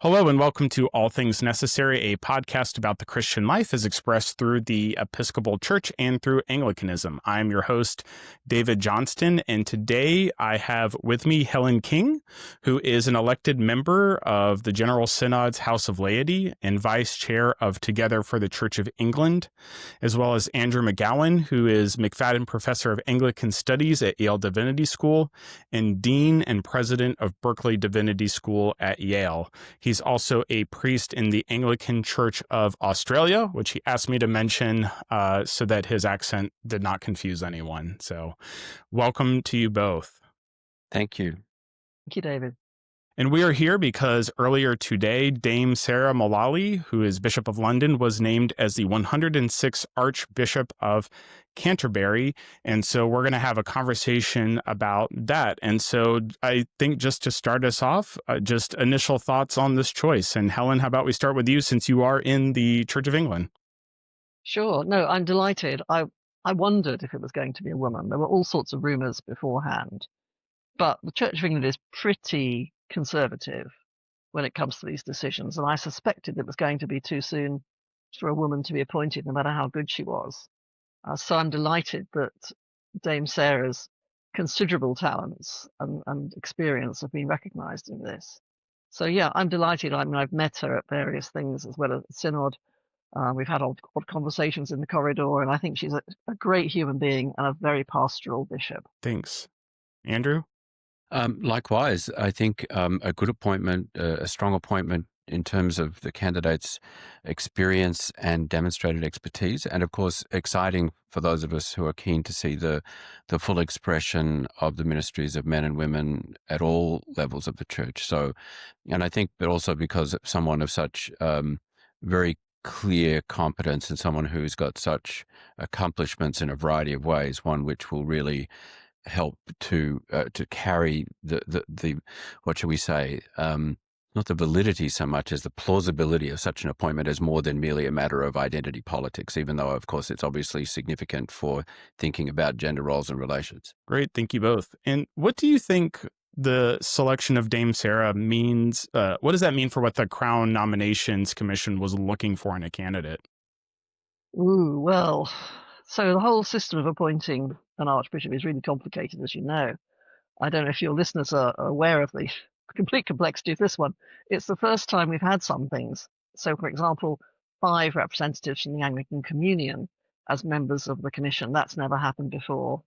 Hello and welcome to All Things Necessary, a podcast about the Christian life as expressed through the Episcopal Church and through Anglicanism. I'm your host, David Johnston, and today I have with me Helen King, who is an elected member of the General Synod's House of Laity and Vice Chair of Together for the Church of England, as well as Andrew McGowan, who is McFadden Professor of Anglican Studies at Yale Divinity School and Dean and President of Berkeley Divinity School at Yale. He's also a priest in the Anglican Church of Australia, which he asked me to mention so that his accent did not confuse anyone. So welcome to you both. Thank you. Thank you, David. And we are here because earlier today, Dame Sarah Mullally, who is Bishop of London, was named as the 106th Archbishop of Canterbury. And so we're going to have a conversation about that. And so I think just to start us off, just initial thoughts on this choice. And Helen, how about we start with you since you are in the Church of England? Sure. No, I'm delighted. I wondered if it was going to be a woman. There were all sorts of rumours beforehand. But the Church of England is pretty conservative when it comes to these decisions, and I suspected it was going to be too soon for a woman to be appointed, no matter how good she was. So I'm delighted that Dame Sarah's considerable talents and experience have been recognised in this. So yeah, I'm delighted. I mean, I've met her at various things as well as Synod. We've had odd conversations in the corridor, and I think she's a great human being and a very pastoral bishop. Thanks. Andrew? Likewise, I think a good appointment, a strong appointment in terms of the candidate's experience and demonstrated expertise, and of course, exciting for those of us who are keen to see the full expression of the ministries of men and women at all levels of the church. So, and I think, but also because someone of such very clear competence and someone who's got such accomplishments in a variety of ways, one which will really help to carry the what shall we say, not the validity so much as the plausibility of such an appointment as more than merely a matter of identity politics, even though, of course, it's obviously significant for thinking about gender roles and relations. Great. Thank you both. And what do you think the selection of Dame Sarah means? What does that mean for what the Crown Nominations Commission was looking for in a candidate? Ooh, well, so the whole system of appointing an archbishop is really complicated, as you know. I don't know if your listeners are aware of the complete complexity of this one. It's the first time we've had some things. So, for example, 5 representatives from the Anglican Communion as members of the commission. That's never happened before.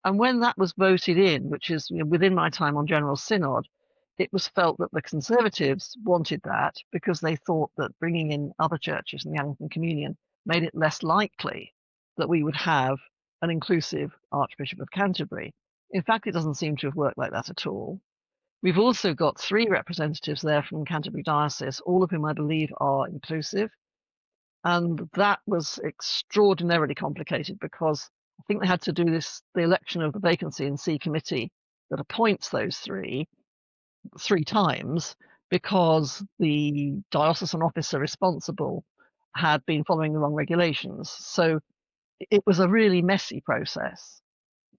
And when that was voted in, which is within my time on General Synod, it was felt that the Conservatives wanted that because they thought that bringing in other churches in the Anglican Communion made it less likely that we would have an inclusive Archbishop of Canterbury. In fact, it doesn't seem to have worked like that at all. We've also got 3 representatives there from Canterbury Diocese, all of whom I believe are inclusive. And that was extraordinarily complicated because I think they had to do the election of the vacancy in C committee that appoints those 3 times because the diocesan officer responsible had been following the wrong regulations. So it was a really messy process.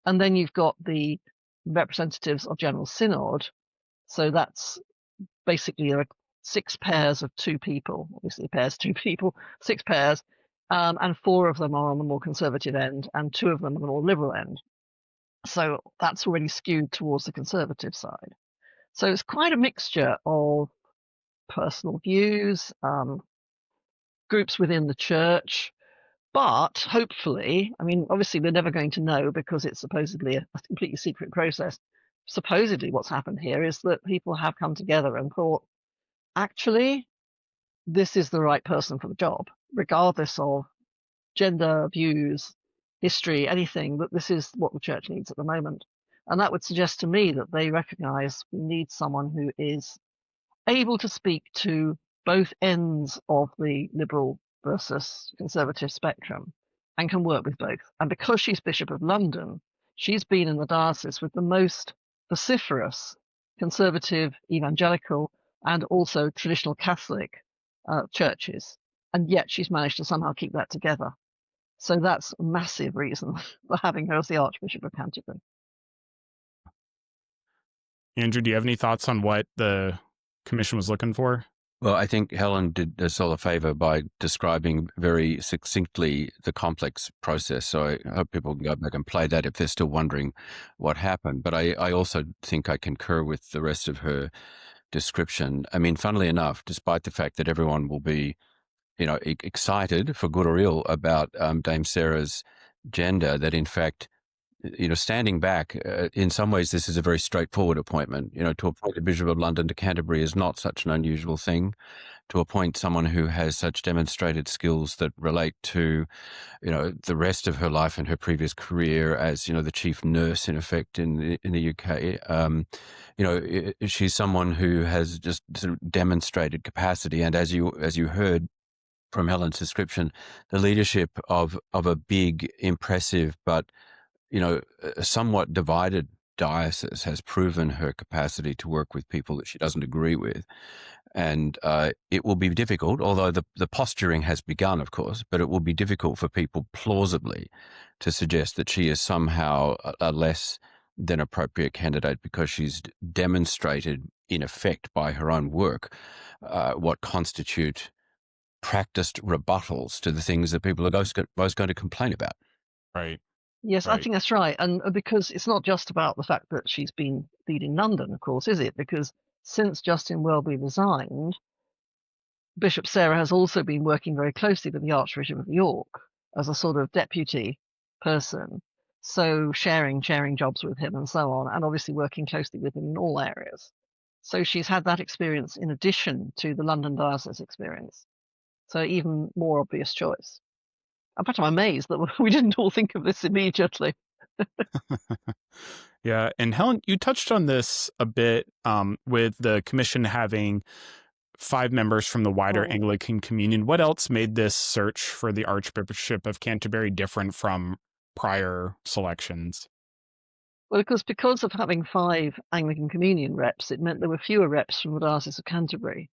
And then you've got the representatives of General Synod. So that's basically 6 pairs of 2 people, obviously pairs, 2 people, 6 pairs, and 4 of them are on the more conservative end and 2 of them on the more liberal end. So that's already skewed towards the conservative side. So it's quite a mixture of personal views, groups within the church, but hopefully, I mean, obviously we're never going to know because it's supposedly a completely secret process. Supposedly what's happened here is that people have come together and thought, actually, this is the right person for the job, regardless of gender, views, history, anything, that this is what the church needs at the moment. And that would suggest to me that they recognise we need someone who is able to speak to both ends of the liberal versus conservative spectrum and can work with both. And because she's Bishop of London, she's been in the diocese with the most vociferous conservative, evangelical, and also traditional Catholic churches. And yet she's managed to somehow keep that together. So that's a massive reason for having her as the Archbishop of Canterbury. Andrew, do you have any thoughts on what the commission was looking for? Well, I think Helen did us all a favor by describing very succinctly the complex process. So I hope people can go back and play that if they're still wondering what happened. But I also think I concur with the rest of her description. I mean, funnily enough, despite the fact that everyone will be, excited for good or ill about Dame Sarah's gender, that in fact, standing back, in some ways, this is a very straightforward appointment. To appoint a Bishop of London to Canterbury is not such an unusual thing. To appoint someone who has such demonstrated skills that relate to, the rest of her life and her previous career as, the chief nurse, in effect, in the UK. She's someone who has just sort of demonstrated capacity. And as you heard from Helen's description, the leadership of a big, impressive, but a somewhat divided diocese has proven her capacity to work with people that she doesn't agree with. And it will be difficult, although the posturing has begun, of course, but it will be difficult for people plausibly to suggest that she is somehow a less than appropriate candidate because she's demonstrated, in effect, by her own work, what constitute practiced rebuttals to the things that people are most going to complain about. Right. Yes, I think that's right. And because it's not just about the fact that she's been leading London, of course, is it? Because since Justin Welby resigned, Bishop Sarah has also been working very closely with the Archbishop of York as a sort of deputy person. So sharing jobs with him and so on, and obviously working closely with him in all areas. So she's had that experience in addition to the London diocese experience. So even more obvious choice. In fact, I'm amazed that we didn't all think of this immediately. Yeah. And Helen, you touched on this a bit with the commission having 5 members from the wider Anglican Communion. What else made this search for the Archbishop of Canterbury different from prior selections? Well, because of having 5 Anglican Communion reps, it meant there were fewer reps from the Diocese of Canterbury.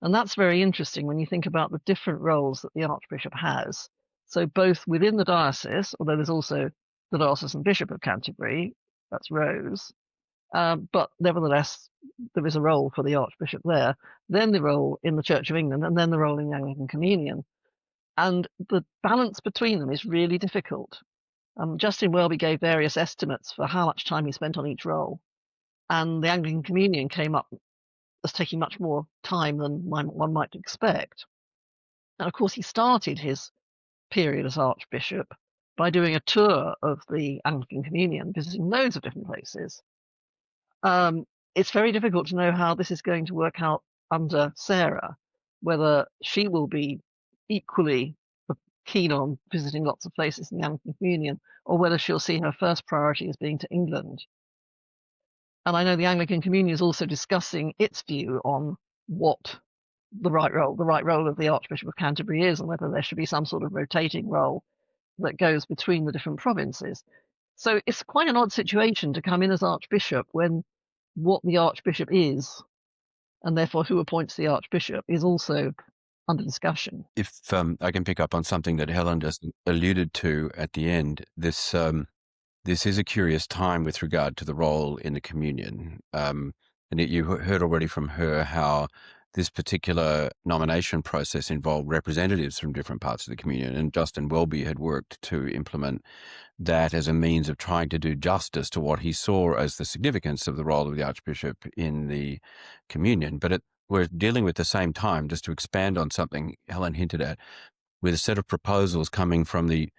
And that's very interesting when you think about the different roles that the Archbishop has. So both within the diocese, although there's also the Diocesan Bishop of Canterbury, that's Rose, but nevertheless, there is a role for the Archbishop there, then the role in the Church of England, and then the role in the Anglican Communion. And the balance between them is really difficult. Justin Welby gave various estimates for how much time he spent on each role, and the Anglican Communion came up as taking much more time than one might expect. And of course, he started his period as Archbishop by doing a tour of the Anglican Communion, visiting loads of different places. It's very difficult to know how this is going to work out under Sarah, whether she will be equally keen on visiting lots of places in the Anglican Communion, or whether she'll see her first priority as being to England. And I know the Anglican Communion is also discussing its view on what the right role of the Archbishop of Canterbury is, and whether there should be some sort of rotating role that goes between the different provinces. So it's quite an odd situation to come in as Archbishop when what the Archbishop is, and therefore who appoints the Archbishop, is also under discussion. If I can pick up on something that Helen just alluded to at the end, this is a curious time with regard to the role in the communion. And you heard already from her how this particular nomination process involved representatives from different parts of the communion, and Justin Welby had worked to implement that as a means of trying to do justice to what he saw as the significance of the role of the Archbishop in the communion. But we're dealing with the same time, just to expand on something Helen hinted at, with a set of proposals coming from the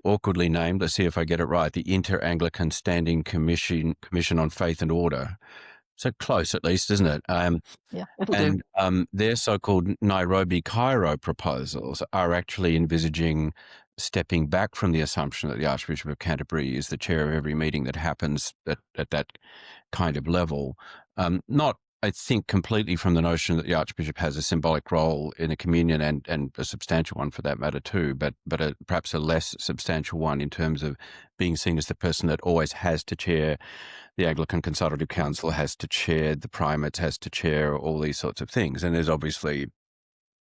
awkwardly named, let's see if I get it right, the Inter-Anglican Standing Commission on Faith and Order. So close, at least, isn't it? Yeah, it'll do. Their so-called Nairobi-Cairo proposals are actually envisaging stepping back from the assumption that the Archbishop of Canterbury is the chair of every meeting that happens at that kind of level. Not, I think, completely from the notion that the Archbishop has a symbolic role in the communion, and a substantial one for that matter too, but perhaps a less substantial one in terms of being seen as the person that always has to chair the Anglican Consultative Council, has to chair the primates, has to chair all these sorts of things. And there's obviously,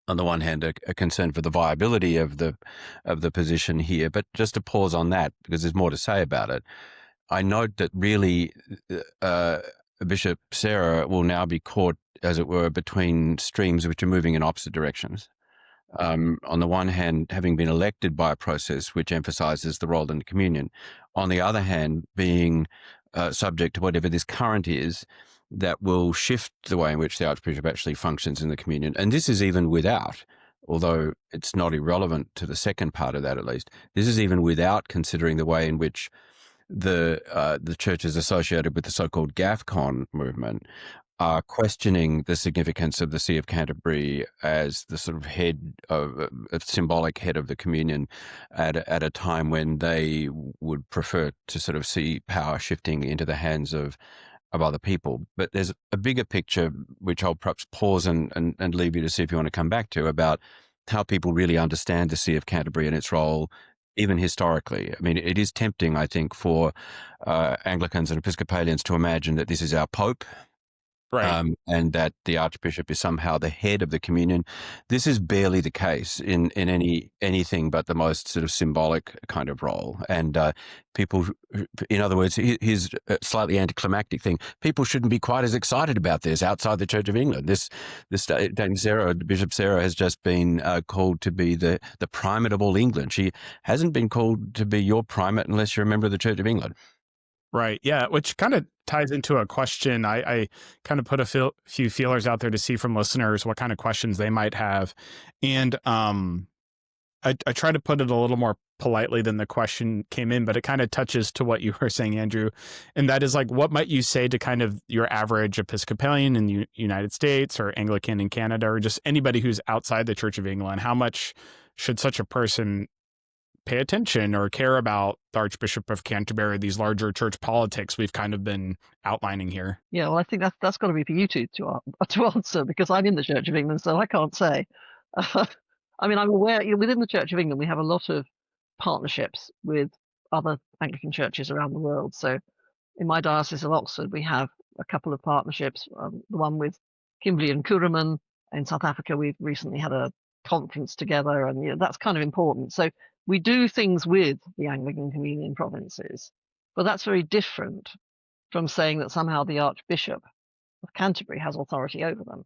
on the one hand, a concern for the viability of the position here. But just to pause on that, because there's more to say about it, I note that really Bishop Sarah will now be caught, as it were, between streams which are moving in opposite directions. On the one hand, having been elected by a process which emphasizes the role in the communion. On the other hand, being subject to whatever this current is that will shift the way in which the Archbishop actually functions in the communion. And this is even without, although it's not irrelevant to the second part of that at least, this is even without considering the way in which the churches associated with the so-called GAFCON movement are questioning the significance of the See of Canterbury as the sort of head of a symbolic head of the communion at a time when they would prefer to sort of see power shifting into the hands of other people. But there's a bigger picture, which I'll perhaps pause and leave you to see if you want to come back to, about how people really understand the See of Canterbury and its role, even historically. I mean, it is tempting, I think, for Anglicans and Episcopalians to imagine that this is our Pope, Right. and that the Archbishop is somehow the head of the communion. This is barely the case in anything but the most sort of symbolic kind of role. And people, in other words, here's a slightly anticlimactic thing. People shouldn't be quite as excited about this outside the Church of England. This Dame Sarah, Bishop Sarah, has just been called to be the primate of all England. She hasn't been called to be your primate unless you're a member of the Church of England. Right. Yeah. Which kind of ties into a question. I kind of put a few feelers out there to see from listeners what kind of questions they might have. And I try to put it a little more politely than the question came in, but it kind of touches to what you were saying, Andrew. And that is like, what might you say to kind of your average Episcopalian in the United States or Anglican in Canada, or just anybody who's outside the Church of England? How much should such a person pay attention or care about the Archbishop of Canterbury, these larger church politics we've kind of been outlining here? Yeah, well, I think that's got to be for you two to answer, because I'm in the Church of England, so I can't say. I mean, I'm aware, within the Church of England, we have a lot of partnerships with other Anglican churches around the world. So in my diocese of Oxford, we have a couple of partnerships. The one with Kimberley and Kuruman in South Africa, we've recently had a conference together, and that's kind of important. So we do things with the Anglican Communion provinces, but that's very different from saying that somehow the Archbishop of Canterbury has authority over them.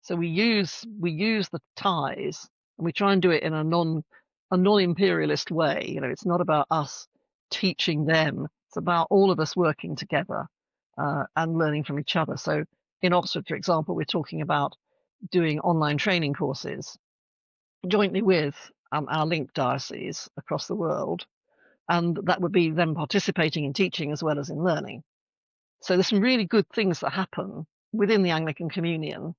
So we use the ties, and we try and do it in a non-imperialist way. It's not about us teaching them. It's about all of us working together and learning from each other. So in Oxford, for example, we're talking about doing online training courses jointly with our linked diocese across the world, and that would be them participating in teaching as well as in learning. So there's some really good things that happen within the Anglican Communion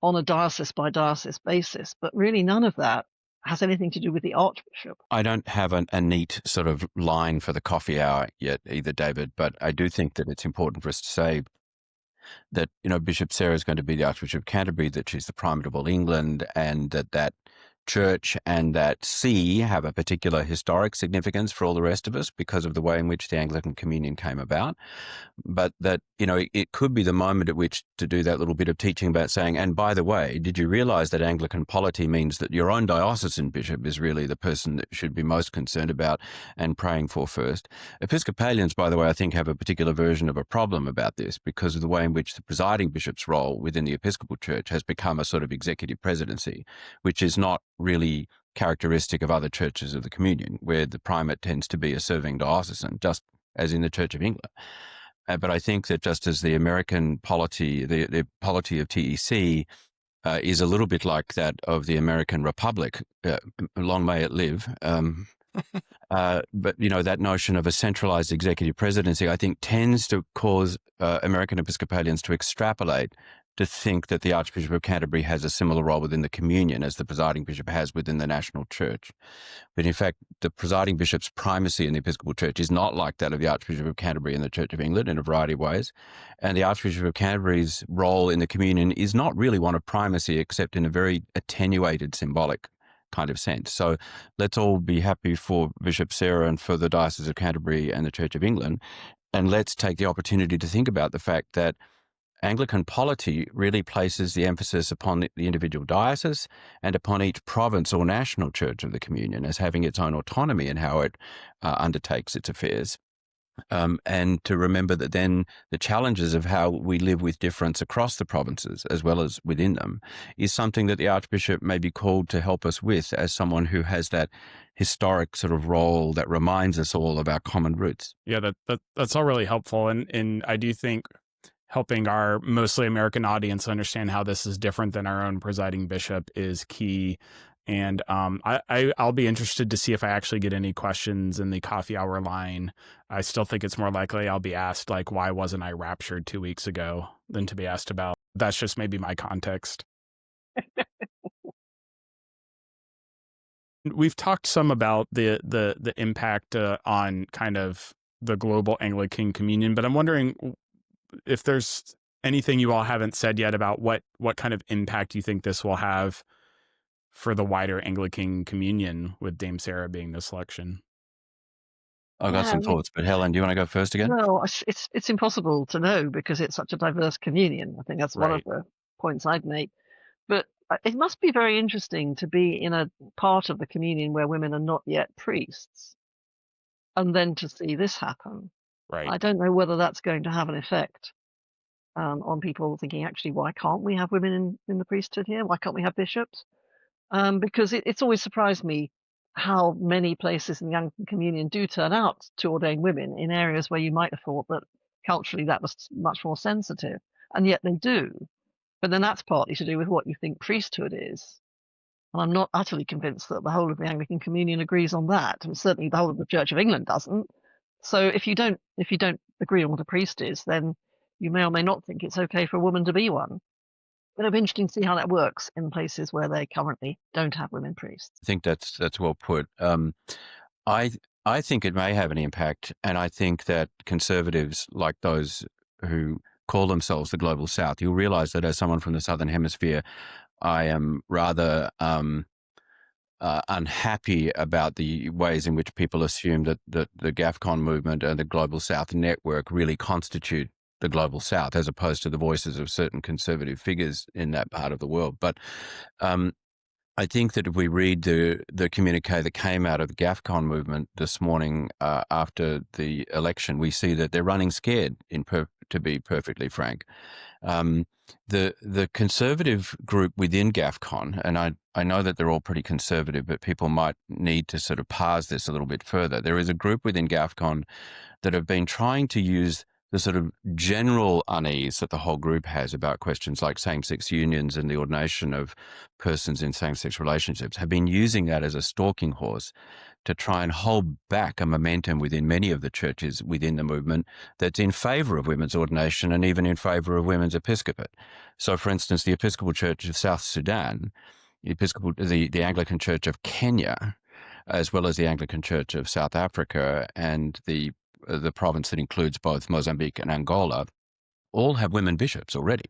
on a diocese by diocese basis, but really none of that has anything to do with the Archbishop. I don't have a neat sort of line for the coffee hour yet either, David, but I do think that it's important for us to say that, Bishop Sarah is going to be the Archbishop of Canterbury, that she's the primate of all England, and that church and that see have a particular historic significance for all the rest of us because of the way in which the Anglican Communion came about. But that, it could be the moment at which to do that little bit of teaching about saying, and by the way, did you realize that Anglican polity means that your own diocesan bishop is really the person that should be most concerned about and praying for first? Episcopalians, by the way, I think have a particular version of a problem about this because of the way in which the presiding bishop's role within the Episcopal Church has become a sort of executive presidency, which is not really characteristic of other churches of the Communion, where the primate tends to be a serving diocesan, just as in the Church of England. But I think that just as the American polity, the polity of TEC is a little bit like that of the American Republic, long may it live. But, that notion of a centralized executive presidency, I think, tends to cause American Episcopalians to extrapolate to think that the Archbishop of Canterbury has a similar role within the Communion as the presiding bishop has within the national church. But in fact, the presiding bishop's primacy in the Episcopal Church is not like that of the Archbishop of Canterbury in the Church of England in a variety of ways. And the Archbishop of Canterbury's role in the Communion is not really one of primacy, except in a very attenuated symbolic kind of sense. So let's all be happy for Bishop Sarah and for the Diocese of Canterbury and the Church of England. And let's take the opportunity to think about the fact that Anglican polity really places the emphasis upon the individual diocese and upon each province or national church of the Communion as having its own autonomy in how it undertakes its affairs. and to remember that then the challenges of how we live with difference across the provinces as well as within them is something that the Archbishop may be called to help us with as someone who has that historic sort of role that reminds us all of our common roots. Yeah, that's all really helpful. And I do think helping our mostly American audience understand how this is different than our own presiding bishop is key. And I'll be interested to see if I actually get any questions in the coffee hour line. I still think it's more likely I'll be asked, like, why wasn't I raptured 2 weeks ago, than to be asked about. That's just maybe my context. We've talked some about the impact on kind of the global Anglican Communion, but I'm wondering if there's anything you all haven't said yet about what kind of impact you think this will have for the wider Anglican Communion, with Dame Sarah being the selection. I've got Yeah, some thoughts, but Helen, do you want to go first again? well, it's impossible to know because it's such a diverse communion. I think that's one of Right, the points I'd make. But it must be very interesting to be in a part of the communion where women are not yet priests, and then to see this happen. right. I don't know whether that's going to have an effect on people thinking, actually, why can't we have women in the priesthood here? Why can't we have bishops? Because it's always surprised me how many places in the Anglican Communion do turn out to ordain women in areas where you might have thought that culturally that was much more sensitive, and yet they do. But then that's partly to do with what you think priesthood is. And I'm not utterly convinced that the whole of the Anglican Communion agrees on that, and certainly the whole of the Church of England doesn't. So if you don't agree on what a priest is, then you may or may not think it's okay for a woman to be one. But it'll be interesting to see how that works in places where they currently don't have women priests. I think that's well put. I I think it may have an impact, and I think that conservatives like those who call themselves the Global South, you'll realize that as someone from the Southern Hemisphere, I am rather unhappy about the ways in which people assume that the GAFCON movement and the Global South network really constitute the Global South, as opposed to the voices of certain conservative figures in that part of the world. But I think that if we read the communique that came out of the GAFCON movement this morning after the election, we see that they're running scared, to be perfectly frank. The conservative group within GAFCON, and I know that they're all pretty conservative, but people might need to sort of parse this a little bit further. There is a group within GAFCON that have been trying to use the sort of general unease that the whole group has about questions like same-sex unions and the ordination of persons in same-sex relationships, have been using that as a stalking horse to try and hold back a momentum within many of the churches within the movement that's in favor of women's ordination and even in favor of women's episcopate. So, for instance, the Episcopal Church of South Sudan, the Anglican Church of Kenya, as well as the Anglican Church of South Africa and the province that includes both Mozambique and Angola, all have women bishops already.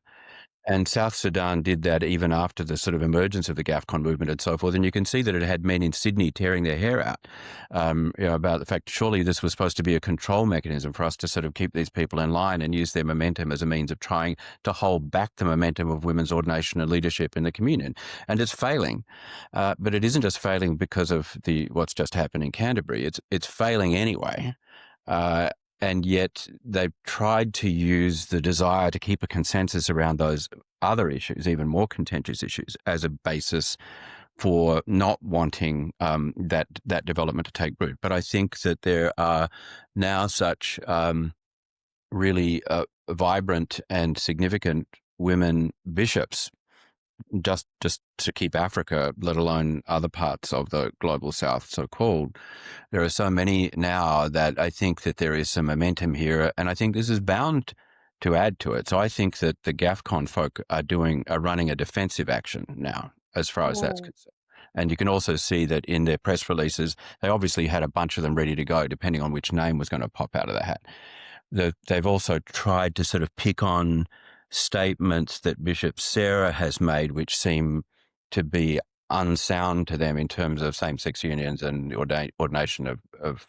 And South Sudan did that even after the sort of emergence of the GAFCON movement and so forth. And you can see that it had men in Sydney tearing their hair out about the fact surely this was supposed to be a control mechanism for us to sort of keep these people in line and use their momentum as a means of trying to hold back the momentum of women's ordination and leadership in the communion. And it's failing. But it isn't just failing because of what's just happened in Canterbury. It's failing anyway. And yet they've tried to use the desire to keep a consensus around those other issues, even more contentious issues, as a basis for not wanting that development to take root. But I think that there are now such really vibrant and significant women bishops, just to keep Africa, let alone other parts of the Global South, so-called. There are so many now that I think that there is some momentum here, and I think this is bound to add to it. So I think that the GAFCON folk are running a defensive action now, as far as that's Oh. concerned. And you can also see that in their press releases, they obviously had a bunch of them ready to go, depending on which name was going to pop out of the hat. They've also tried to sort of pick on statements that Bishop Sarah has made, which seem to be unsound to them in terms of same-sex unions and the ordination of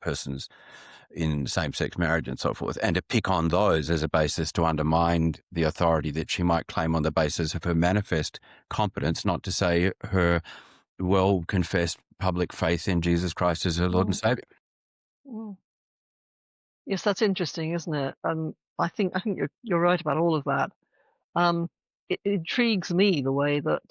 persons in same-sex marriage and so forth, and to pick on those as a basis to undermine the authority that she might claim on the basis of her manifest competence, not to say her well-confessed public faith in Jesus Christ as her Lord and Mm, Saviour. mm. Yes, that's interesting, isn't it? I think you're right about all of that. Um, it intrigues me the way that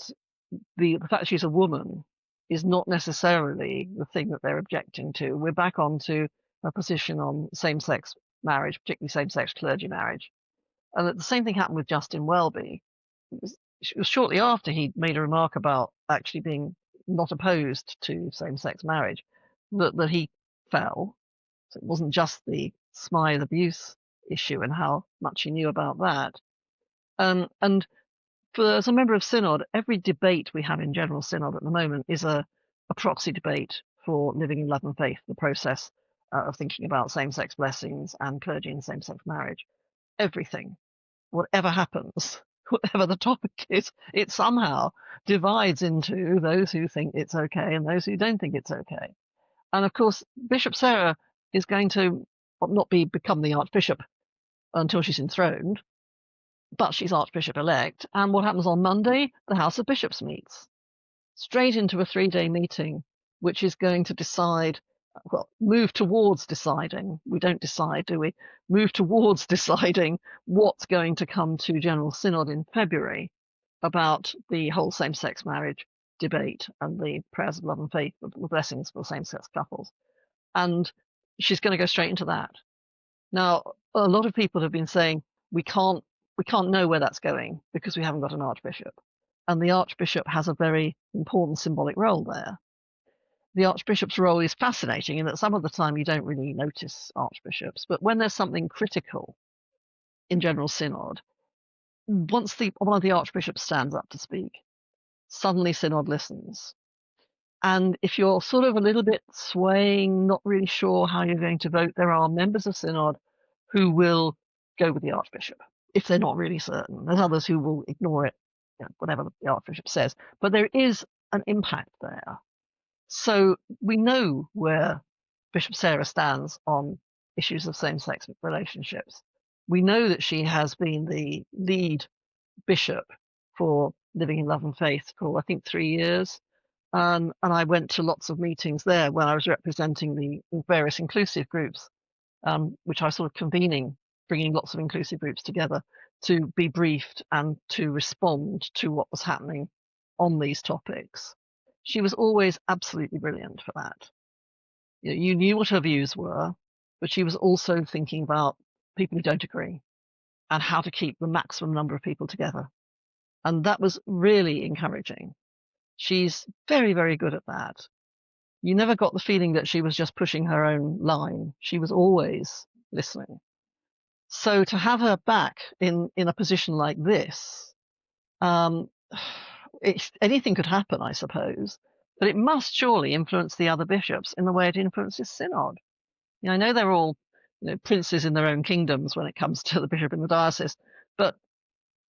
the fact she's a woman is not necessarily the thing that they're objecting to. We're back onto a position on same-sex marriage, particularly same-sex clergy marriage. And the same thing happened with Justin Welby. It was shortly after he made a remark about actually being not opposed to same-sex marriage that he fell. So it wasn't just the Smythe abuse issue and how much he knew about that. And as a member of Synod, every debate we have in General Synod at the moment is a proxy debate for living in love and faith, the process of thinking about same-sex blessings and clergy and same-sex marriage. Everything, whatever happens, whatever the topic is, it somehow divides into those who think it's okay and those who don't think it's okay. And of course, Bishop Sarah is going to not become the Archbishop until she's enthroned, but she's Archbishop-elect. And what happens on Monday? The House of Bishops meets straight into a 3-day meeting, which is going to decide, well, move towards deciding. We don't decide, do we? Move towards deciding what's going to come to General Synod in February about the whole same-sex marriage debate and the prayers of love and faith, the blessings for same-sex couples. And she's going to go straight into that. Now, a lot of people have been saying we can't know where that's going because we haven't got an archbishop. And the archbishop has a very important symbolic role there. The archbishop's role is fascinating in that some of the time you don't really notice archbishops, but when there's something critical in General Synod, once one of the archbishops stands up to speak, suddenly Synod listens. And if you're sort of a little bit swaying, not really sure how you're going to vote, there are members of Synod who will go with the Archbishop if they're not really certain. There's others who will ignore it, whatever the Archbishop says. But there is an impact there. So we know where Bishop Sarah stands on issues of same-sex relationships. We know that she has been the lead bishop for living in love and faith for, I think, 3 years. And I went to lots of meetings there when I was representing the various inclusive groups, which I was sort of convening, bringing lots of inclusive groups together to be briefed and to respond to what was happening on these topics. She was always absolutely brilliant for that. You knew what her views were, but she was also thinking about people who don't agree and how to keep the maximum number of people together. And that was really encouraging. She's very, very good at that. You never got the feeling that she was just pushing her own line. She was always listening. So to have her back in a position like this, anything could happen, I suppose, but it must surely influence the other bishops in the way it influences Synod. I know they're all princes in their own kingdoms when it comes to the bishop in the diocese, but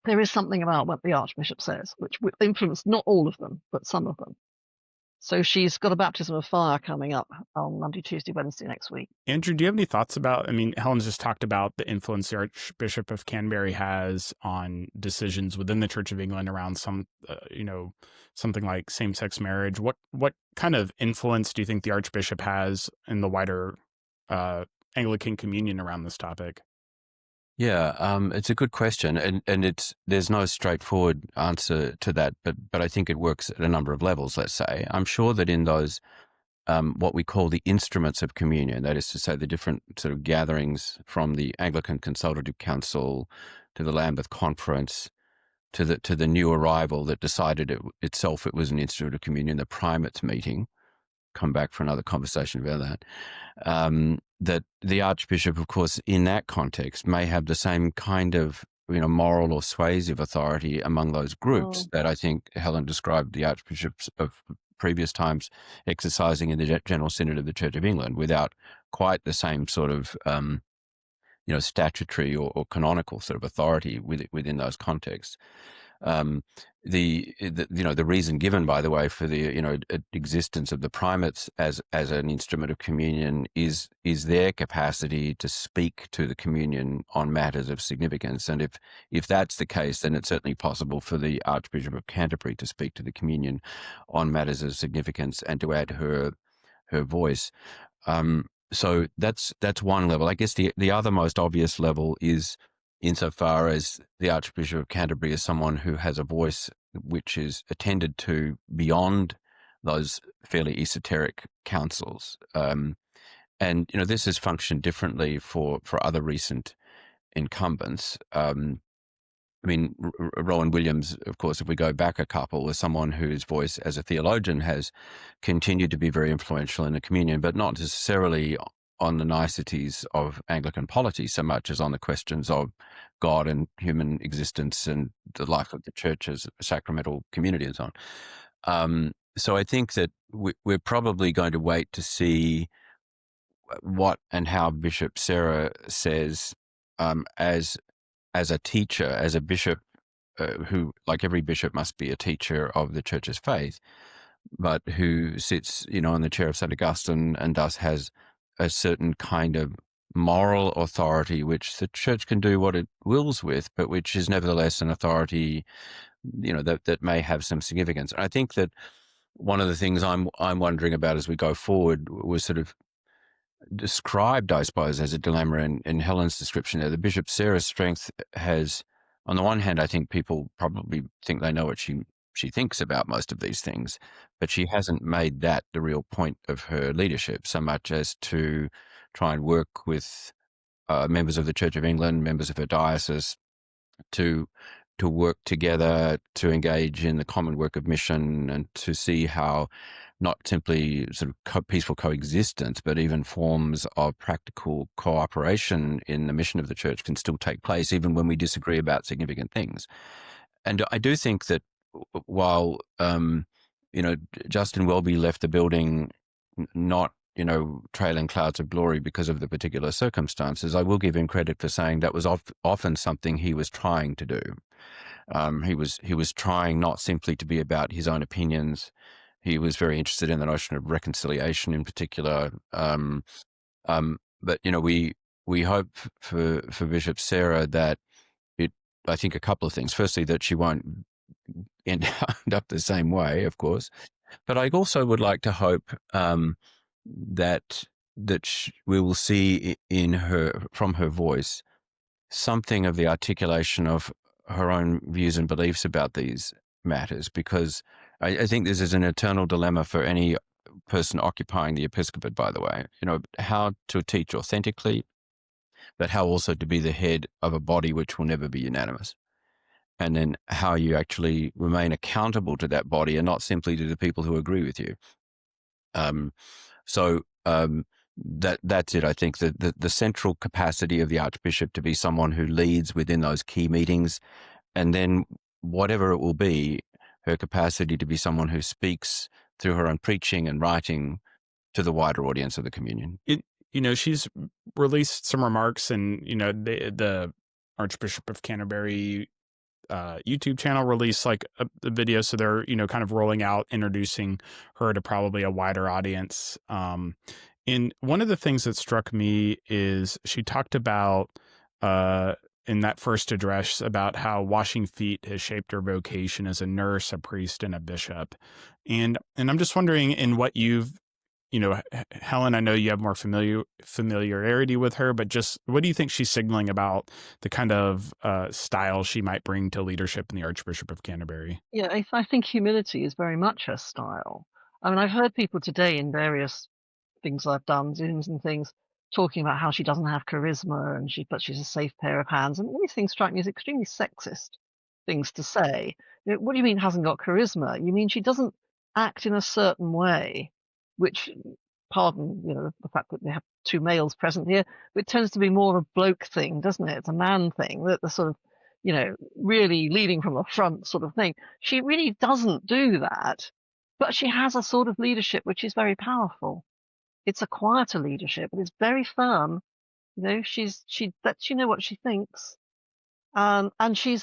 there is something about what the Archbishop says, which will influence not all of them, but some of them. So she's got a baptism of fire coming up on Monday, Tuesday, Wednesday next week. Andrew, do you have any thoughts about, Helen's just talked about the influence the Archbishop of Canterbury has on decisions within the Church of England around something like same-sex marriage. What kind of influence do you think the Archbishop has in the wider Anglican Communion around this topic? Yeah, it's a good question, and there's no straightforward answer to that, but I think it works at a number of levels. Let's say I'm sure that in those what we call the instruments of communion, that is to say, the different sort of gatherings from the Anglican Consultative Council to the Lambeth Conference to the new arrival that decided it was an instrument of communion, the primates meeting. Come back for another conversation about that. That the Archbishop, of course, in that context, may have the same kind of moral or suasive authority among those groups that I think Helen described the Archbishops of previous times exercising in the General Synod of the Church of England, without quite the same sort of statutory or canonical sort of authority within those contexts. The reason given, by the way, for the existence of the primates as an instrument of communion is their capacity to speak to the communion on matters of significance. And if that's the case, then it's certainly possible for the Archbishop of Canterbury to speak to the communion on matters of significance and to add her voice. So that's one level. I guess the other most obvious level is insofar as the Archbishop of Canterbury is someone who has a voice which is attended to beyond those fairly esoteric councils. And this has functioned differently for other recent incumbents. I mean, Rowan Williams, of course, if we go back a couple, was someone whose voice as a theologian has continued to be very influential in the communion, but not necessarily on the niceties of Anglican polity so much as on the questions of God and human existence and the life of the church as a sacramental community and so on. So I think that we're probably going to wait to see what and how Bishop Sarah says as a teacher, as a bishop, who, like every bishop, must be a teacher of the church's faith, but who sits, in the chair of St. Augustine and thus has a certain kind of moral authority, which the church can do what it wills with, but which is nevertheless an authority, that may have some significance. And I think that one of the things I'm wondering about as we go forward was sort of described, I suppose, as a dilemma in Helen's description there. The Bishop Sarah's strength has, on the one hand, I think people probably think they know what she thinks about most of these things, but she hasn't made that the real point of her leadership so much as to try and work with members of the Church of England, members of her diocese, to work together, to engage in the common work of mission, and to see how not simply sort of peaceful coexistence, but even forms of practical cooperation in the mission of the church can still take place, even when we disagree about significant things. And I do think that while, Justin Welby left the building not, trailing clouds of glory because of the particular circumstances, I will give him credit for saying that was often something he was trying to do. He was trying not simply to be about his own opinions. He was very interested in the notion of reconciliation in particular. But we hope for Bishop Sarah that I think a couple of things. Firstly, that she won't end up the same way, of course. But I also would like to hope that we will see from her voice something of the articulation of her own views and beliefs about these matters, because I think this is an eternal dilemma for any person occupying the episcopate, by the way, how to teach authentically, but how also to be the head of a body which will never be unanimous. And then how you actually remain accountable to that body and not simply to the people who agree with you. That's it. I think that the central capacity of the Archbishop to be someone who leads within those key meetings, and then whatever it will be, her capacity to be someone who speaks through her own preaching and writing to the wider audience of the communion. She's released some remarks, and the Archbishop of Canterbury YouTube channel released like a video, so they're kind of rolling out, introducing her to probably a wider audience. And one of the things that struck me is she talked about in that first address about how washing feet has shaped her vocation as a nurse, a priest, and a bishop. And I'm just wondering, in what you've Helen, I know you have more familiarity with her, but just what do you think she's signaling about the kind of style she might bring to leadership in the Archbishop of Canterbury? Yeah, I think humility is very much her style. I mean, I've heard people today in various things I've done, Zooms and things, talking about how she doesn't have charisma but she's a safe pair of hands. And all these things strike me as extremely sexist things to say. What do you mean hasn't got charisma? You mean she doesn't act in a certain way, which, pardon, the fact that they have two males present here, it tends to be more of a bloke thing, doesn't it? It's a man thing, that the sort of, really leading from the front sort of thing. She really doesn't do that, but she has a sort of leadership which is very powerful. It's a quieter leadership, but it's very firm. She lets you know what she thinks, and she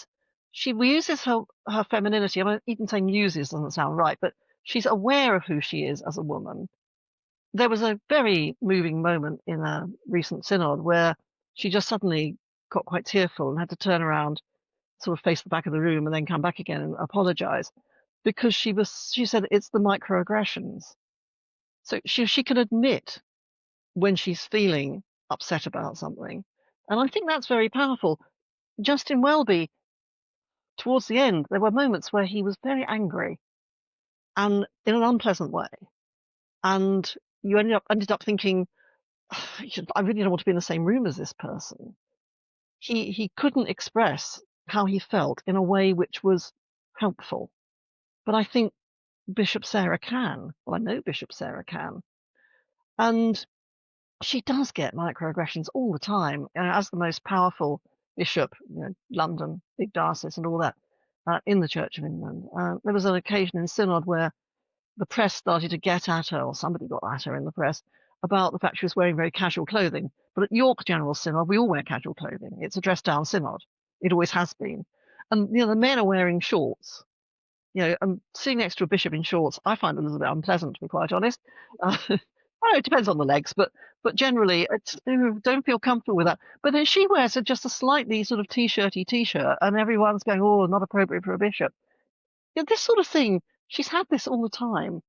uses her femininity. I mean, even saying uses doesn't sound right, but she's aware of who she is as a woman. There was a very moving moment in a recent synod where she just suddenly got quite tearful and had to turn around, sort of face the back of the room and then come back again and apologize, because she said it's the microaggressions. So she can admit when she's feeling upset about something. And I think that's very powerful. Justin Welby, towards the end, there were moments where he was very angry and in an unpleasant way. And you ended up thinking, I really don't want to be in the same room as this person. He couldn't express how he felt in a way which was helpful. But I think Bishop Sarah can. Well, I know Bishop Sarah can. And she does get microaggressions all the time. As the most powerful bishop, London, big diocese and all that, in the Church of England. There was an occasion in Synod where the press started to get at her, or somebody got at her in the press, about the fact she was wearing very casual clothing. But at York General Synod, we all wear casual clothing. It's a dress-down synod. It always has been. And, the men are wearing shorts. And sitting next to a bishop in shorts, I find it a little bit unpleasant, to be quite honest. It depends on the legs, but generally, don't feel comfortable with that. But then she wears just a slightly sort of t-shirty t-shirt, and everyone's going, "Oh, not appropriate for a bishop." This sort of thing, she's had this all the time,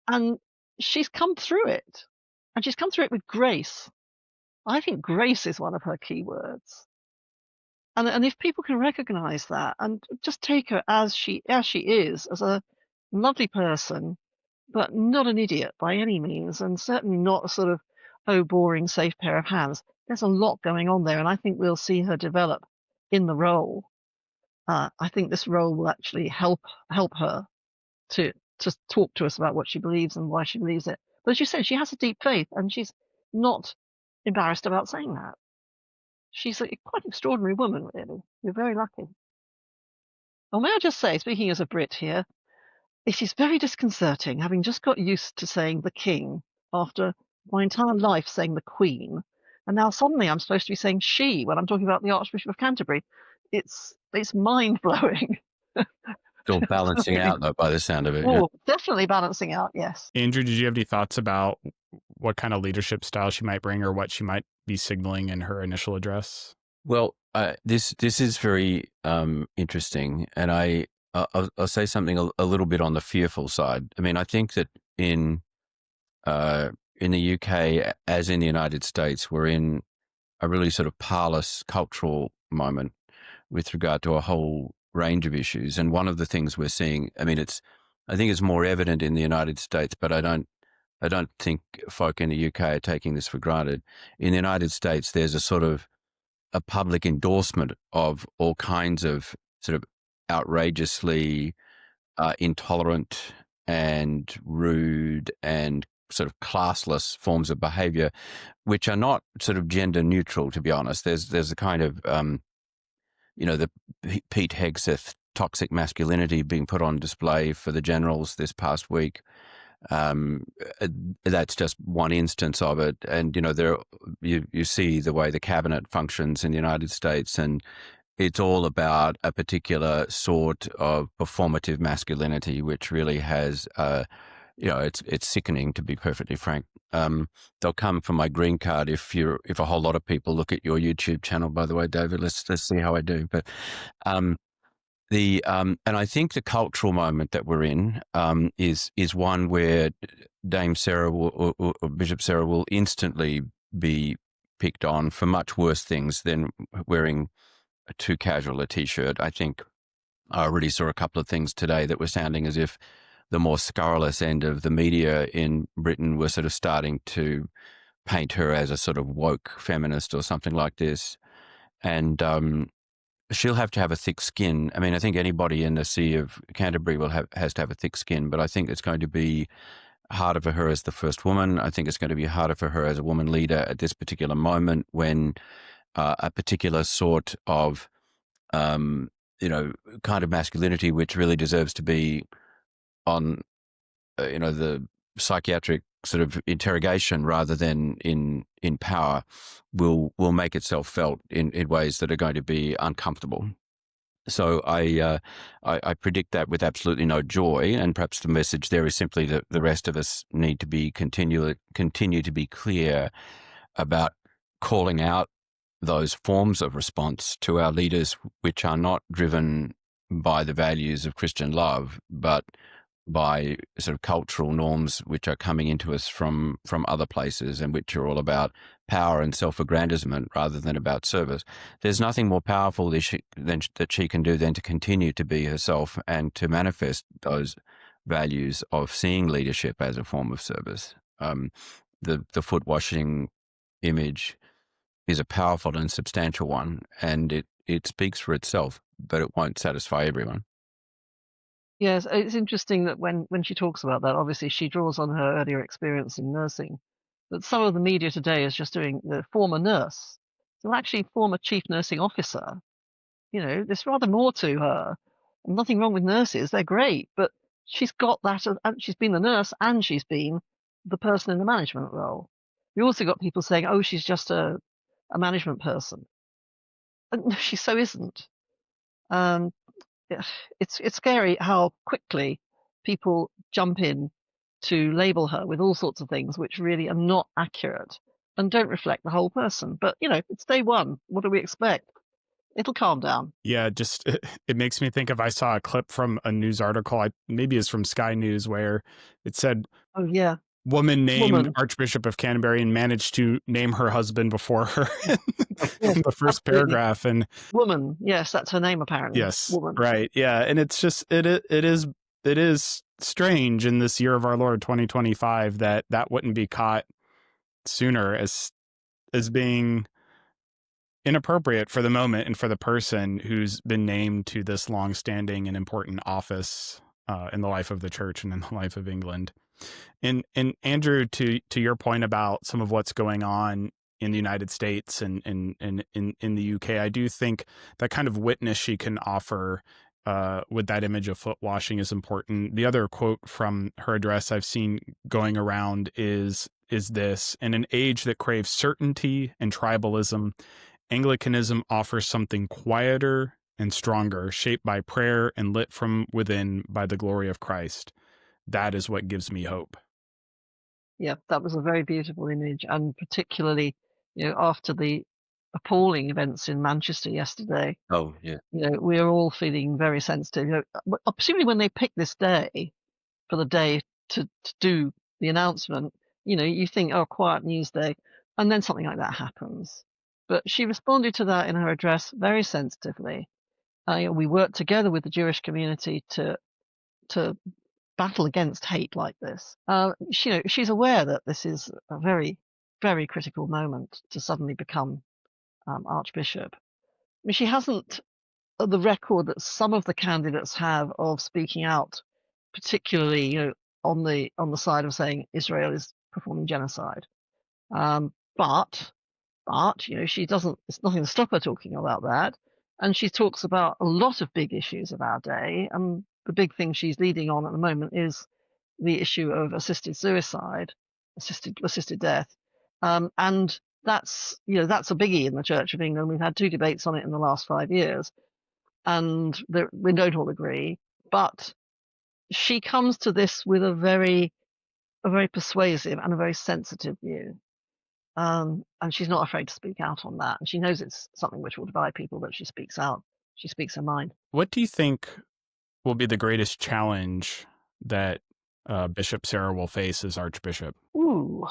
and she's come through it, and she's come through it with grace. I think grace is one of her key words. And if people can recognize that and just take her as she is, as a lovely person, but not an idiot by any means, and certainly not a sort of, boring, safe pair of hands. There's a lot going on there, and I think we'll see her develop in the role. I think this role will actually help her to talk to us about what she believes and why she believes it. But as you said, she has a deep faith, and she's not embarrassed about saying that. She's a quite extraordinary woman, really. You're very lucky. Oh, may I just say, speaking as a Brit here, it is very disconcerting, having just got used to saying the King after my entire life saying the Queen, and now suddenly I'm supposed to be saying she when I'm talking about the Archbishop of Canterbury. It's mind-blowing. Still balancing out, though, by the sound of it. Oh, definitely balancing out, yes. Andrew, did you have any thoughts about what kind of leadership style she might bring, or what she might be signaling in her initial address? Well, this is very interesting, and I'll say something a little bit on the fearful side. I mean, I think that in the UK, as in the United States, we're in a really sort of parlous cultural moment with regard to a whole range of issues. And one of the things we're seeing, I think it's more evident in the United States, but I don't think folk in the UK are taking this for granted. In the United States, there's a sort of a public endorsement of all kinds of sort of outrageously intolerant and rude and sort of classless forms of behavior, which are not sort of gender neutral, to be honest. There's a kind of, the Pete Hegseth toxic masculinity being put on display for the generals this past week. That's just one instance of it. And, you see the way the cabinet functions in the United States, and it's all about a particular sort of performative masculinity, which really has, it's sickening, to be perfectly frank. They'll come for my green card if a whole lot of people look at your YouTube channel, by the way, David. Let's see how I do. But, and I think the cultural moment that we're in is one where Dame Sarah or Bishop Sarah will instantly be picked on for much worse things than wearing too casual a t-shirt. I think I already saw a couple of things today that were sounding as if the more scurrilous end of the media in Britain were sort of starting to paint her as a sort of woke feminist or something like this. And she'll have to have a thick skin. I mean, I think anybody in the See of Canterbury has to have a thick skin, but I think it's going to be harder for her as the first woman. I think it's going to be harder for her as a woman leader at this particular moment when a particular sort of, kind of masculinity, which really deserves to be on, the psychiatric sort of interrogation rather than in power, will make itself felt in ways that are going to be uncomfortable. So I predict that with absolutely no joy, and perhaps the message there is simply that the rest of us need to be continue to be clear about calling out those forms of response to our leaders, which are not driven by the values of Christian love, but by sort of cultural norms which are coming into us from other places, and which are all about power and self-aggrandizement rather than about service. There's nothing more powerful that she can do than to continue to be herself and to manifest those values of seeing leadership as a form of service. The foot washing image is a powerful and substantial one, and it speaks for itself, but it won't satisfy everyone. Yes, it's interesting that when she talks about that, obviously she draws on her earlier experience in nursing, but some of the media today is just doing the former nurse. So actually former chief nursing officer, there's rather more to her. Nothing wrong with nurses, they're great, but she's got that, and she's been the nurse and she's been the person in the management role. You also got people saying, oh, she's just a management person. And no, she so isn't. Um, it's scary how quickly people jump in to label her with all sorts of things which really are not accurate and don't reflect the whole person. But it's day one. What do we expect? It'll calm down. Yeah, just it makes me think of, I saw a clip from a news article, maybe it's from Sky News, where it said, Oh yeah, woman named woman. Archbishop of Canterbury and managed to name her husband before her Yes, in the first absolutely. paragraph. And Woman, yes, that's her name apparently. yes, Woman. right, yeah, and it's just it is strange in this year of our Lord 2025 that wouldn't be caught sooner as being inappropriate for the moment and for the person who's been named to this long-standing and important office in the life of the church and in the life of England. And Andrew, to your point about some of what's going on in the United States and in the UK, I do think that kind of witness she can offer with that image of foot washing is important. The other quote from her address I've seen going around is this: in an age that craves certainty and tribalism, Anglicanism offers something quieter and stronger, shaped by prayer and lit from within by the glory of Christ. That is what gives me hope. Yeah, that was a very beautiful image, and particularly, after the appalling events in Manchester yesterday, Oh, yeah. we are all feeling very sensitive. Presumably when they pick this day for the day to do the announcement, you think, oh, quiet news day, and then something like that happens. But she responded to that in her address very sensitively. We work together with the Jewish community to battle against hate like this. She's aware that this is a very, very critical moment to suddenly become Archbishop. I mean, she hasn't the record that some of the candidates have of speaking out, particularly on the side of saying Israel is performing genocide. But she doesn't. It's nothing to stop her talking about that, and she talks about a lot of big issues of our day. And the big thing she's leading on at the moment is the issue of assisted suicide, assisted death, and that's that's a biggie in the Church of England. We've had 2 debates on it in the last 5 years, and we don't all agree. But she comes to this with a very persuasive and a very sensitive view, and she's not afraid to speak out on that. And she knows it's something which will divide people, but she speaks out. She speaks her mind. What do you think will be the greatest challenge that Bishop Sarah will face as Archbishop? Ooh,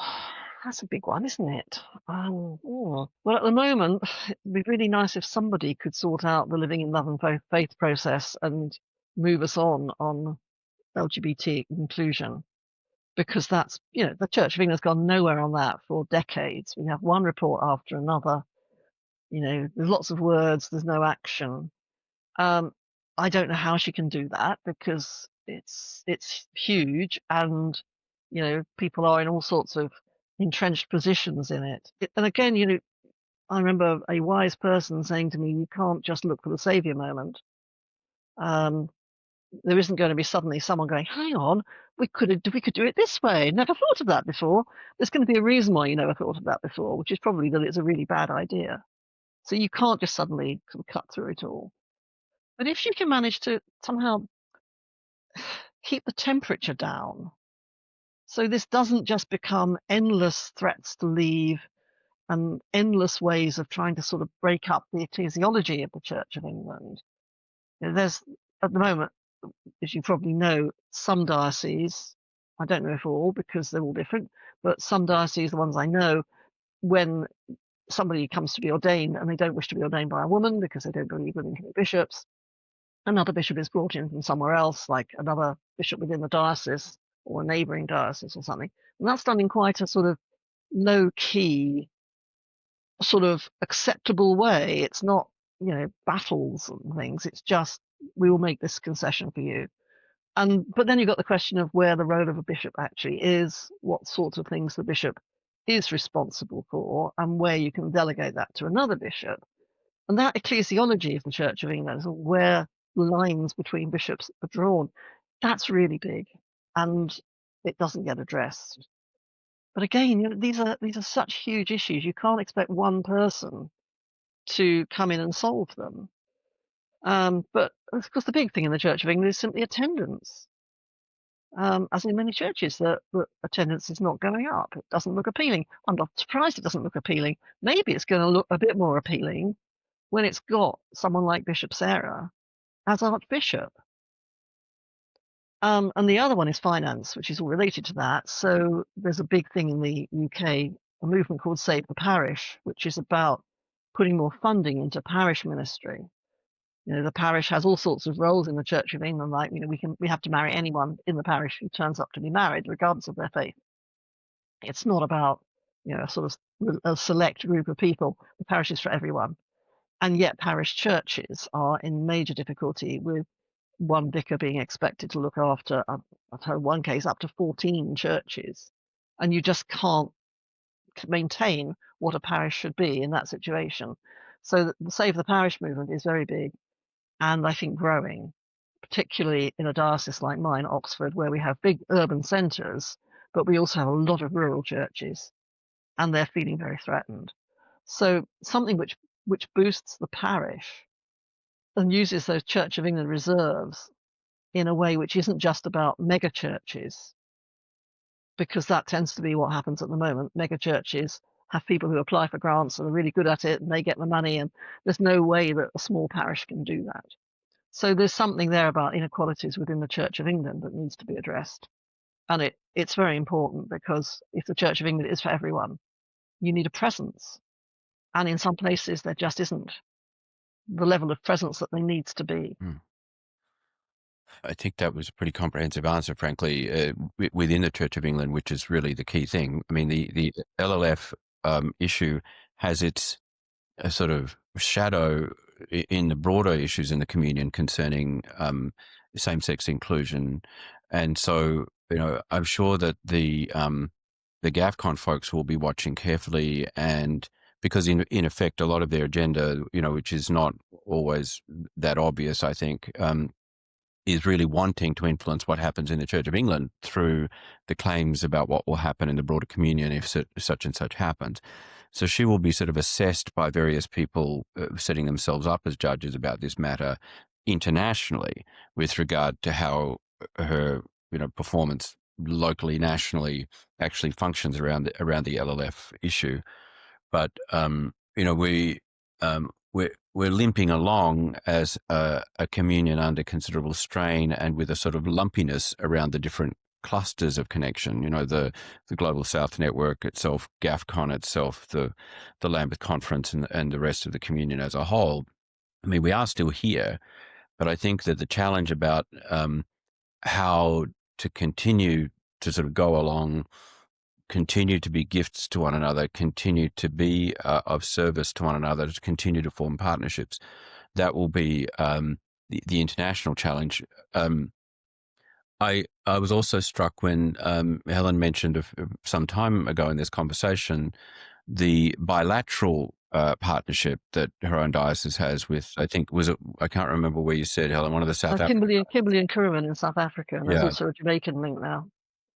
that's a big one, isn't it? Well, at the moment, it'd be really nice if somebody could sort out the living in love and faith process and move us on LGBT inclusion, because that's, the Church of England's gone nowhere on that for decades. We have one report after another. There's lots of words, there's no action. I don't know how she can do that, because it's huge, and people are in all sorts of entrenched positions in it. And again, I remember a wise person saying to me, you can't just look for the savior moment. There isn't going to be suddenly someone going, hang on, we could do it this way. Never thought of that before. There's going to be a reason why you never thought of that before, which is probably that it's a really bad idea. So you can't just suddenly sort of cut through it all. But if you can manage to somehow keep the temperature down, so this doesn't just become endless threats to leave and endless ways of trying to sort of break up the ecclesiology of the Church of England. There's, at the moment, as you probably know, some dioceses, I don't know if all because they're all different, but some dioceses, the ones I know, when somebody comes to be ordained and they don't wish to be ordained by a woman because they don't believe women can be bishops, another bishop is brought in from somewhere else, like another bishop within the diocese or a neighbouring diocese or something. And that's done in quite a sort of low-key, sort of acceptable way. It's not, battles and things. It's just, we will make this concession for you. But then you've got the question of where the role of a bishop actually is, what sorts of things the bishop is responsible for, and where you can delegate that to another bishop. And that ecclesiology of the Church of England, where the lines between bishops are drawn, that's really big, and it doesn't get addressed. But again, these are such huge issues. You can't expect one person to come in and solve them. But of course, the big thing in the Church of England is simply attendance. As in many churches, the attendance is not going up. It doesn't look appealing. I'm not surprised it doesn't look appealing. Maybe it's going to look a bit more appealing when it's got someone like Bishop Sarah as Archbishop. And the other one is finance, which is all related to that. So there's a big thing in the UK, a movement called Save the Parish, which is about putting more funding into parish ministry. The parish has all sorts of roles in the Church of England, like, we have to marry anyone in the parish who turns up to be married, regardless of their faith. It's not about, a sort of a select group of people. The parish is for everyone. And yet parish churches are in major difficulty with one vicar being expected to look after, I've heard one case, up to 14 churches. And you just can't maintain what a parish should be in that situation. So the Save the Parish movement is very big and I think growing, particularly in a diocese like mine, Oxford, where we have big urban centres, but we also have a lot of rural churches and they're feeling very threatened. So something which boosts the parish and uses those Church of England reserves in a way which isn't just about mega churches, because that tends to be what happens at the moment. Mega churches have people who apply for grants and are really good at it and they get the money, and there's no way that a small parish can do that. So there's something there about inequalities within the Church of England that needs to be addressed. And it's very important, because if the Church of England is for everyone, you need a presence. And in some places, there just isn't the level of presence that there needs to be. I think that was a pretty comprehensive answer, frankly, within the Church of England, which is really the key thing. I mean, the LLF issue has its sort of shadow in the broader issues in the communion concerning same-sex inclusion. And so, I'm sure that the GAFCON folks will be watching carefully, and because in effect, a lot of their agenda, which is not always that obvious, I think, is really wanting to influence what happens in the Church of England through the claims about what will happen in the broader communion if such and such happens. So she will be sort of assessed by various people setting themselves up as judges about this matter internationally with regard to how her performance locally, nationally actually functions around the LLF issue. But we're limping along as a communion under considerable strain and with a sort of lumpiness around the different clusters of connection. The Global South Network itself, GAFCON itself, the Lambeth Conference, and the rest of the communion as a whole. I mean, we are still here, but I think that the challenge about how to continue to sort of go along, continue to be gifts to one another, continue to be of service to one another, to continue to form partnerships, that will be the international challenge. I was also struck when Helen mentioned some time ago in this conversation the bilateral partnership that her own diocese has with, I think, I can't remember where you said, Helen, one of the South African. Kimberley and Curwen in South Africa, and there's also a Jamaican link now.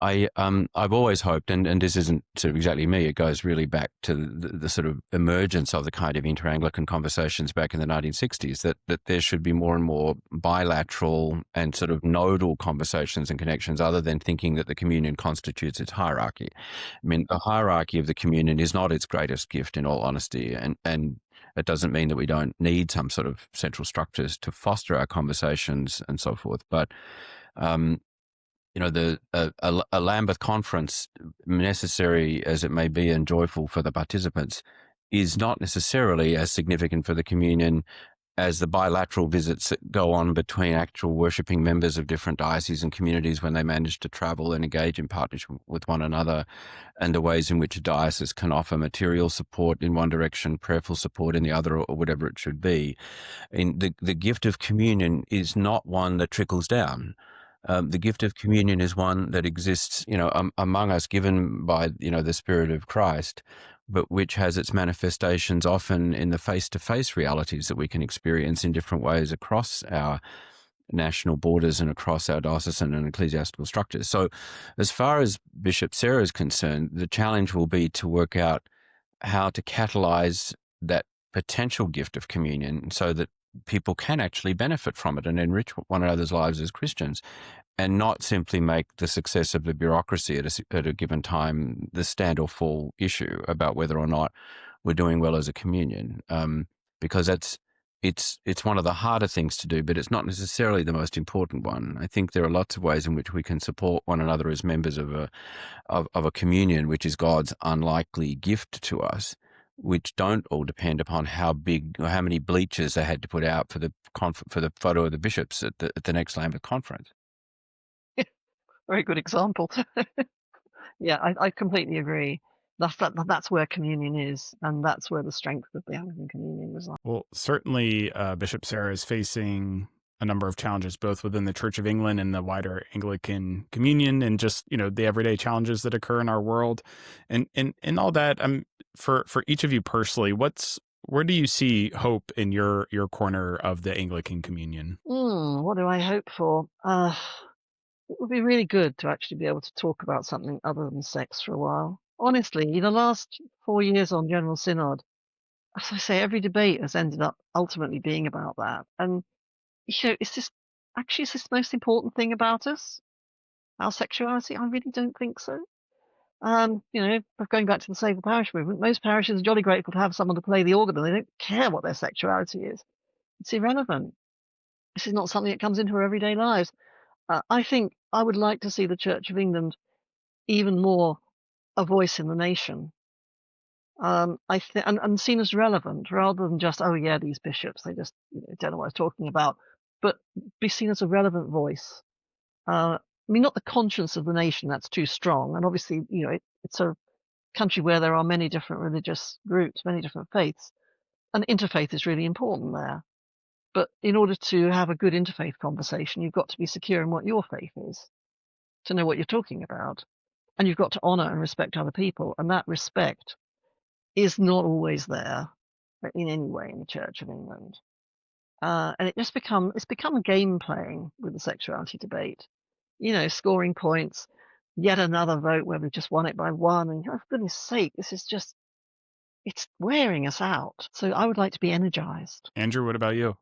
I've always hoped, and this isn't sort of exactly me, it goes really back to the sort of emergence of the kind of inter-Anglican conversations back in the 1960s, that there should be more and more bilateral and sort of nodal conversations and connections, other than thinking that the communion constitutes its hierarchy. I mean, the hierarchy of the communion is not its greatest gift, in all honesty, and It doesn't mean that we don't need some sort of central structures to foster our conversations and so forth. But a Lambeth conference, necessary as it may be and joyful for the participants, is not necessarily as significant for the communion as the bilateral visits that go on between actual worshipping members of different dioceses and communities when they manage to travel and engage in partnership with one another, and the ways in which a diocese can offer material support in one direction, prayerful support in the other, or whatever it should be. And the gift of communion is not one that trickles down. The gift of communion is one that exists, among us, given by, the Spirit of Christ, but which has its manifestations often in the face-to-face realities that we can experience in different ways across our national borders and across our diocesan and ecclesiastical structures. So as far as Bishop Sarah is concerned, the challenge will be to work out how to catalyze that potential gift of communion so that people can actually benefit from it and enrich one another's lives as Christians, and not simply make the success of the bureaucracy at a given time the stand or fall issue about whether or not we're doing well as a communion, because it's one of the harder things to do, but it's not necessarily the most important one. I think there are lots of ways in which we can support one another as members of a communion, which is God's unlikely gift to us, which don't all depend upon how big or how many bleachers they had to put out for the photo of the bishops at the next Lambeth conference. Very good example. Yeah, I completely agree. That's where communion is, and that's where the strength of the Anglican Communion resides. Well, certainly Bishop Sarah is facing a number of challenges, both within the Church of England and the wider Anglican Communion, and just, the everyday challenges that occur in our world. And all that, for each of you personally, where do you see hope in your corner of the Anglican Communion? What do I hope for? It would be really good to actually be able to talk about something other than sex for a while. Honestly, the last 4 years on General Synod, as I say, every debate has ended up ultimately being about that. And, is this the most important thing about us? Our sexuality? I really don't think so. Going back to the Save the Parish movement, most parishes are jolly grateful to have someone to play the organ, and they don't care what their sexuality is. It's irrelevant. This is not something that comes into our everyday lives. I think I would like to see the Church of England even more a voice in the nation, and seen as relevant rather than just, oh yeah, these bishops, they just don't know what they're talking about, but be seen as a relevant voice. Not the conscience of the nation, that's too strong, and obviously, it's a country where there are many different religious groups, many different faiths, and interfaith is really important there. But in order to have a good interfaith conversation, you've got to be secure in what your faith is, to know what you're talking about. And you've got to honour and respect other people. And that respect is not always there in any way in the Church of England. And it's become a game playing with the sexuality debate. Scoring points, yet another vote where we've just won it by one. And for goodness sake, this is just, it's wearing us out. So I would like to be energised. Andrew, what about you?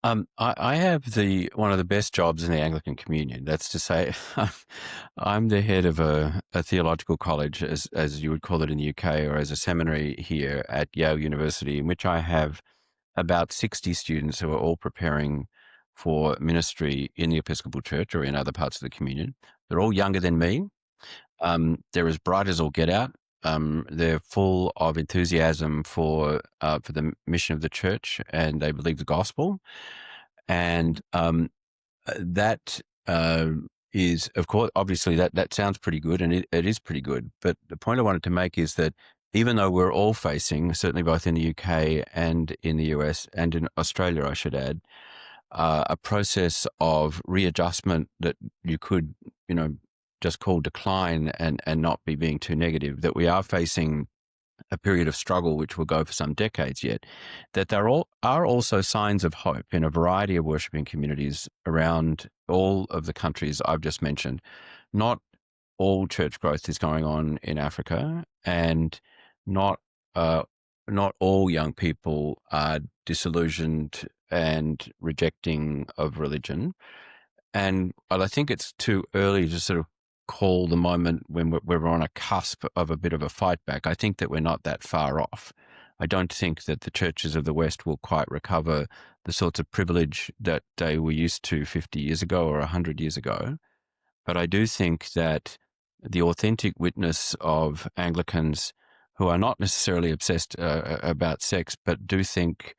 I have one of the best jobs in the Anglican Communion. That's to say, I'm the head of a theological college, as you would call it in the UK, or as a seminary here at Yale University, in which I have about 60 students who are all preparing for ministry in the Episcopal Church or in other parts of the Communion. They're all younger than me. They're as bright as all get out. They're full of enthusiasm for the mission of the Church, and they believe the gospel. And that is, of course, obviously that sounds pretty good, and it is pretty good. But the point I wanted to make is that even though we're all facing, certainly both in the UK and in the US and in Australia, I should add, a process of readjustment that you could, just call decline and not be being too negative, that we are facing a period of struggle which will go for some decades yet, that there are also signs of hope in a variety of worshipping communities around all of the countries I've just mentioned. Not all church growth is going on in Africa, and not all young people are disillusioned and rejecting of religion. And I think it's too early to sort of call the moment when we're on a cusp of a bit of a fight back. I think that we're not that far off. I don't think that the churches of the West will quite recover the sorts of privilege that they were used to 50 years ago or 100 years ago. But I do think that the authentic witness of Anglicans who are not necessarily obsessed about sex, but do think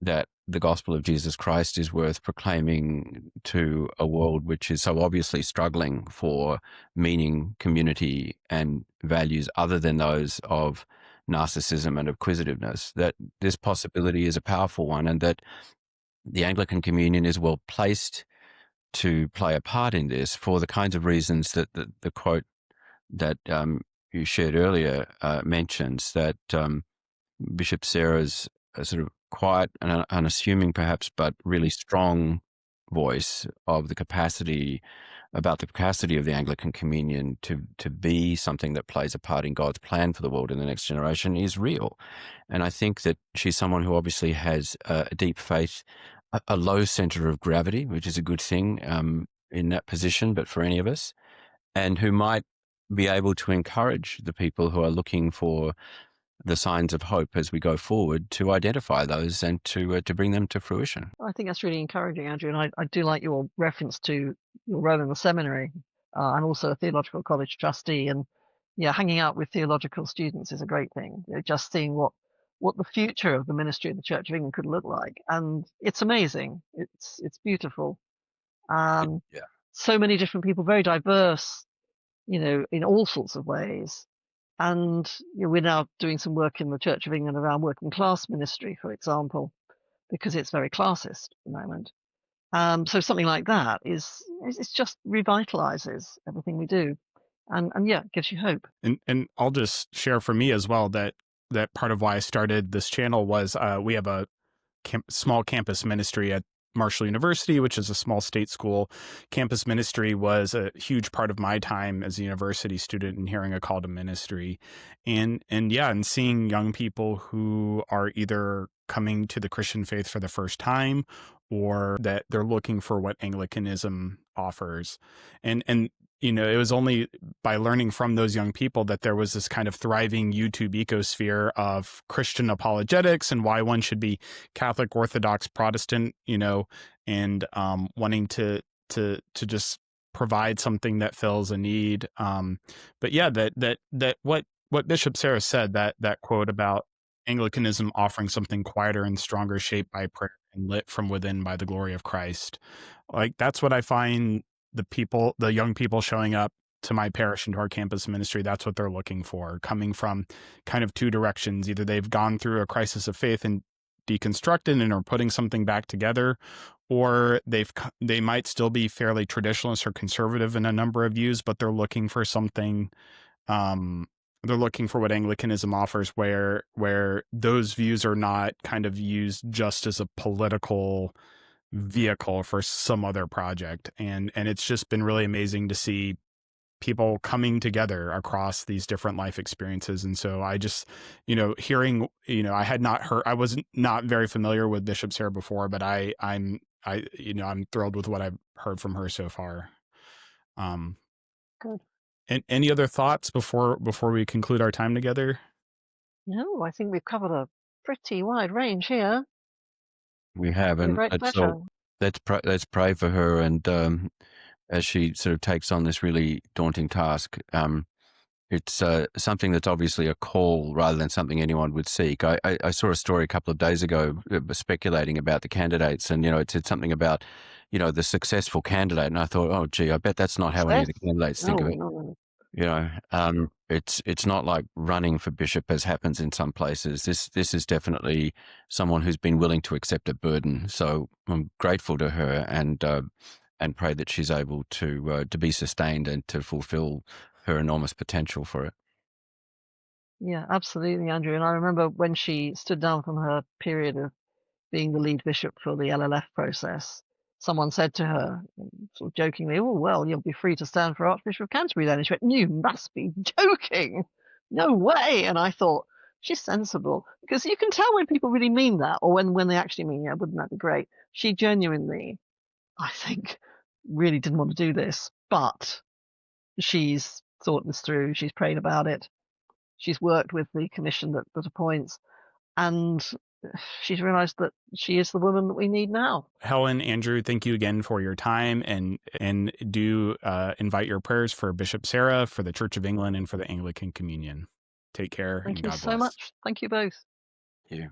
that the gospel of Jesus Christ is worth proclaiming to a world which is so obviously struggling for meaning, community, and values other than those of narcissism and acquisitiveness, that this possibility is a powerful one, and that the Anglican Communion is well placed to play a part in this for the kinds of reasons that the quote that you shared earlier mentions, that Bishop Sarah's sort of quiet and unassuming perhaps, but really strong voice of the capacity about the capacity of the Anglican Communion to be something that plays a part in God's plan for the world in the next generation is real. And I think that she's someone who obviously has a deep faith, a low center of gravity, which is a good thing in that position, but for any of us, and who might be able to encourage the people who are looking for the signs of hope as we go forward to identify those and to bring them to fruition. I think that's really encouraging, Andrew, and I do like your reference to your role in the seminary. I'm also a theological college trustee, and yeah, hanging out with theological students is a great thing. Just seeing what the future of the ministry of the Church of England could look like, and it's amazing. It's beautiful. Yeah. So many different people, very diverse, in all sorts of ways. And we're now doing some work in the Church of England around working class ministry, for example, because it's very classist at the moment. So something like that is just revitalizes everything we do, and yeah, it gives you hope. And I'll just share for me as well that part of why I started this channel was we have a small campus ministry at Marshall University, which is a small state school. Campus ministry was a huge part of my time as a university student and hearing a call to ministry. And seeing young people who are either coming to the Christian faith for the first time or that they're looking for what Anglicanism offers. And it was only by learning from those young people that there was this kind of thriving YouTube ecosphere of Christian apologetics and why one should be Catholic, Orthodox, Protestant, and wanting to just provide something that fills a need. But yeah, that what Bishop Sarah said, that quote about Anglicanism offering something quieter and stronger, shaped by prayer and lit from within by the glory of Christ. Like, that's what I find the young people showing up to my parish and to our campus ministry, that's what they're looking for, coming from kind of two directions. Either they've gone through a crisis of faith and deconstructed and are putting something back together, or they might still be fairly traditionalist or conservative in a number of views, but they're looking for something. They're looking for what Anglicanism offers, where those views are not kind of used just as a political vehicle for some other project. And it's just been really amazing to see people coming together across these different life experiences. And so I just, hearing, I was not very familiar with Bishop Sarah before, but I'm thrilled with what I've heard from her so far. Good. And any other thoughts before we conclude our time together? No, I think we've covered a pretty wide range here. We have, and so let's pray for her, and as she sort of takes on this really daunting task. It's something that's obviously a call rather than something anyone would seek. I saw a story a couple of days ago speculating about the candidates, and it said something about the successful candidate, and I thought, oh gee, I bet that's not how any of the candidates think of it. No. It's not like running for bishop as happens in some places. This is definitely someone who's been willing to accept a burden. So I'm grateful to her, and pray that she's able to be sustained and to fulfill her enormous potential for it. Yeah, absolutely, Andrew. And I remember when she stood down from her period of being the lead bishop for the LLF process, someone said to her, sort of jokingly, "Oh, well, you'll be free to stand for Archbishop of Canterbury then." And she went, "You must be joking. No way." And I thought, she's sensible, because you can tell when people really mean that, or when they actually mean, yeah, wouldn't that be great? She genuinely, I think, really didn't want to do this, but she's thought this through. She's prayed about it. She's worked with the commission that appoints. And she's realized that she is the woman that we need now. Helen, Andrew, thank you again for your time, and do invite your prayers for Bishop Sarah, for the Church of England, and for the Anglican Communion. Take care, Thank and you God so bless. much. Thank you both. Yeah.